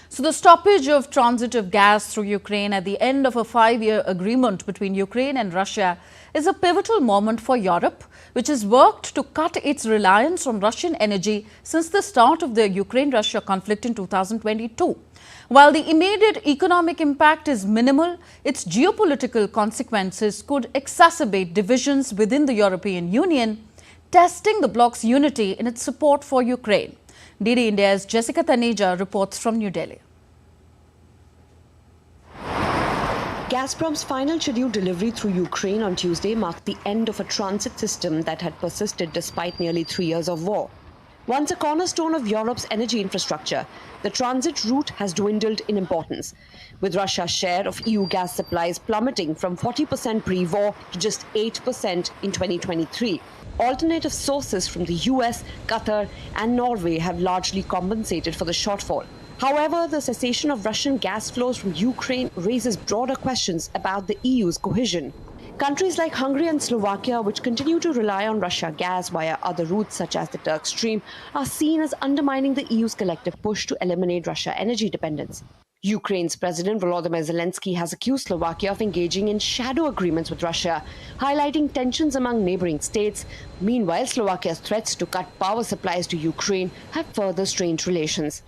So the stoppage of transit of gas through Ukraine at the end of a 5-year agreement between Ukraine and Russia is a pivotal moment for Europe, which has worked to cut its reliance on Russian energy since the start of the Ukraine-Russia conflict in 2022. While the immediate economic impact is minimal, its geopolitical consequences could exacerbate divisions within the European Union, testing the bloc's unity in its support for Ukraine. DD India's Jessica Taneja reports from New Delhi. Gazprom's final scheduled delivery through Ukraine on Tuesday marked the end of a transit system that had persisted despite nearly 3 years of war. Once a cornerstone of Europe's energy infrastructure, the transit route has dwindled in importance, with Russia's share of EU gas supplies plummeting from 40% pre-war to just 8% in 2023. Alternative sources from the US, Qatar and Norway have largely compensated for the shortfall. However, the cessation of Russian gas flows from Ukraine raises broader questions about the EU's cohesion. Countries like Hungary and Slovakia, which continue to rely on Russia gas via other routes such as the Turk Stream, are seen as undermining the EU's collective push to eliminate Russia's energy dependence. Ukraine's President Volodymyr Zelensky has accused Slovakia of engaging in shadow agreements with Russia, highlighting tensions among neighboring states. Meanwhile, Slovakia's threats to cut power supplies to Ukraine have further strained relations.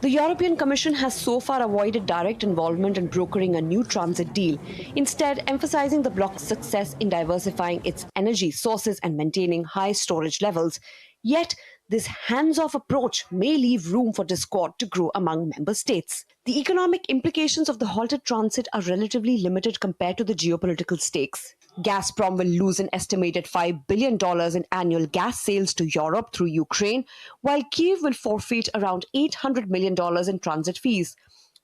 The European Commission has so far avoided direct involvement in brokering a new transit deal, instead emphasizing the bloc's success in diversifying its energy sources and maintaining high storage levels. Yet, this hands-off approach may leave room for discord to grow among member states. The economic implications of the halted transit are relatively limited compared to the geopolitical stakes. Gazprom will lose an estimated $5 billion in annual gas sales to Europe through Ukraine, while Kyiv will forfeit around $800 million in transit fees.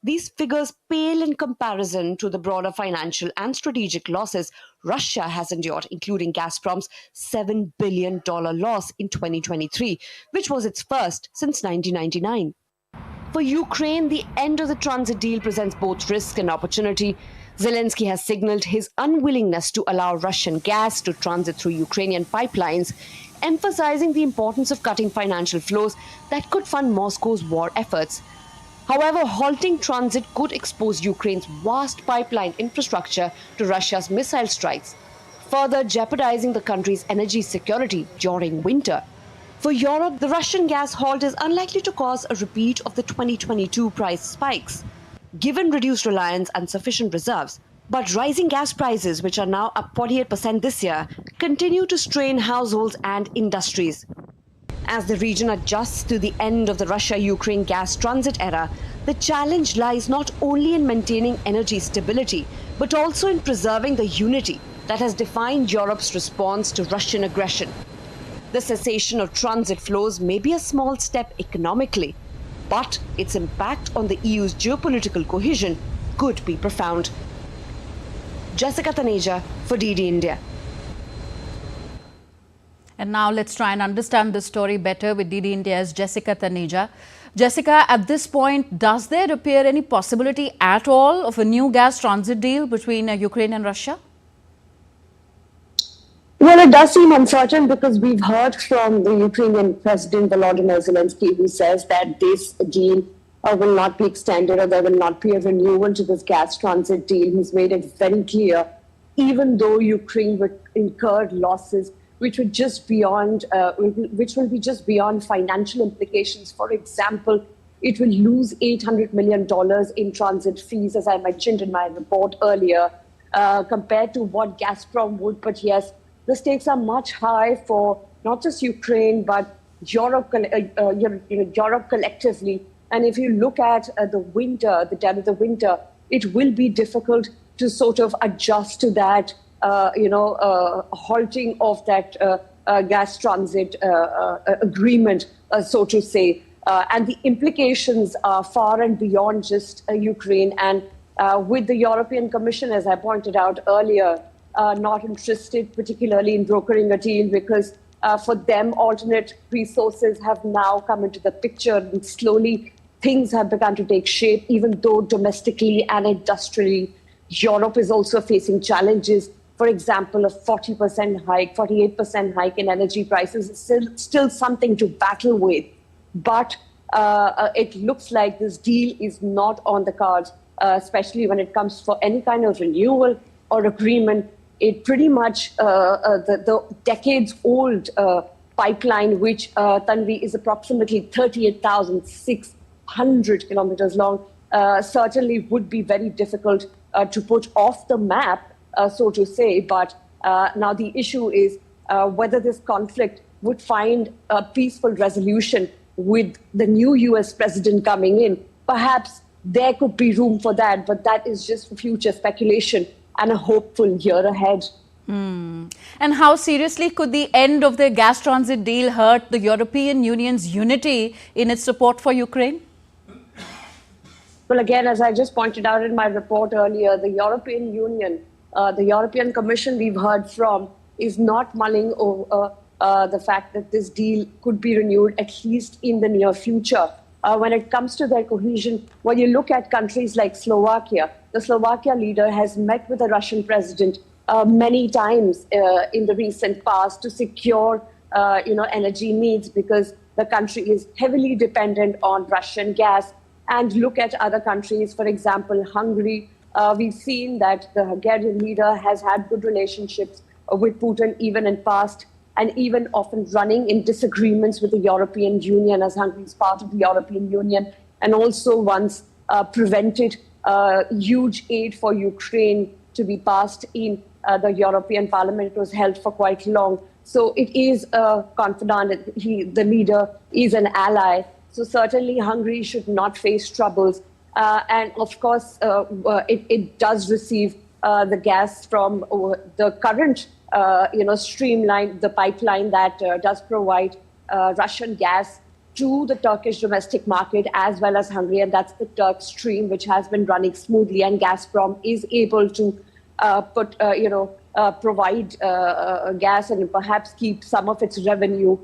These figures pale in comparison to the broader financial and strategic losses Russia has endured, including Gazprom's $7 billion loss in 2023, which was its first since 1999. For Ukraine, the end of the transit deal presents both risk and opportunity. Zelensky has signaled his unwillingness to allow Russian gas to transit through Ukrainian pipelines, emphasizing the importance of cutting financial flows that could fund Moscow's war efforts. However, halting transit could expose Ukraine's vast pipeline infrastructure to Russia's missile strikes, further jeopardizing the country's energy security during winter. For Europe, the Russian gas halt is unlikely to cause a repeat of the 2022 price spikes, given reduced reliance and sufficient reserves. But rising gas prices, which are now up 48% this year, continue to strain households and industries. As the region adjusts to the end of the Russia-Ukraine gas transit era, the challenge lies not only in maintaining energy stability, but also in preserving the unity that has defined Europe's response to Russian aggression. The cessation of transit flows may be a small step economically, but its impact on the EU's geopolitical cohesion could be profound. Jessica Taneja for DD India. And now let's try and understand this story better with DD India's Jessica Taneja. Jessica, at this point, does there appear any possibility at all of a new gas transit deal between Ukraine and Russia? Well, it does seem uncertain because we've heard from the Ukrainian President Volodymyr Zelensky, who says that this deal will not be extended or there will not be a renewal to this gas transit deal. He's made it very clear, even though Ukraine would incur losses which will be just beyond financial implications. For example, it will lose $800 million in transit fees, as I mentioned in my report earlier, compared to what Gazprom would. But yes, the stakes are much high for not just Ukraine, but Europe, Europe collectively. And if you look at the winter, the dead of the winter, it will be difficult to sort of adjust to that, halting of that gas transit agreement, so to say. And the implications are far and beyond just Ukraine. And with the European Commission, as I pointed out earlier, not interested particularly in brokering a deal because for them, alternate resources have now come into the picture, and slowly things have begun to take shape, even though domestically and industrially, Europe is also facing challenges. For example, a 40% hike, 48% hike in energy prices is still something to battle with. But it looks like this deal is not on the cards, especially when it comes for any kind of renewal or agreement. It pretty much, the decades-old pipeline, which, Tanvi, is approximately 38,600 kilometers long, certainly would be very difficult to put off the map, so to say. But now the issue is whether this conflict would find a peaceful resolution with the new US president coming in. Perhaps there could be room for that, but that is just for future speculation and a hopeful year ahead. And how seriously could the end of the gas transit deal hurt the European Union's unity in its support for Ukraine? Well, again, as I just pointed out in my report earlier, the European Union, the European Commission we've heard from, is not mulling over the fact that this deal could be renewed, at least in the near future. When it comes to their cohesion, when you look at countries like Slovakia, the Slovakia leader has met with the Russian president many times in the recent past to secure energy needs, because the country is heavily dependent on Russian gas. And look at other countries, for example, Hungary. We've seen that the Hungarian leader has had good relationships with Putin even in past, and even often running in disagreements with the European Union, as Hungary is part of the European Union, and also once prevented huge aid for Ukraine to be passed in the European Parliament. It was held for quite long. So it is confidant, the leader is an ally. So certainly Hungary should not face troubles. And of course, it does receive the gas from the current streamline, the pipeline that does provide Russian gas to the Turkish domestic market as well as Hungary, and that's the Turk Stream, which has been running smoothly, and Gazprom is able to provide gas and perhaps keep some of its revenue,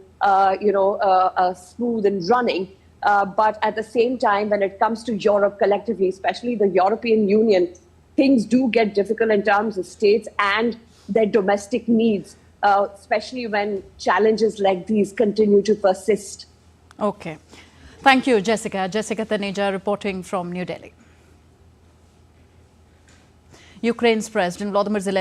smooth and running. But at the same time, when it comes to Europe collectively, especially the European Union, things do get difficult in terms of states and their domestic needs, especially when challenges like these continue to persist. Okay. Thank you, Jessica. Jessica Taneja reporting from New Delhi. Ukraine's President Volodymyr Zelensky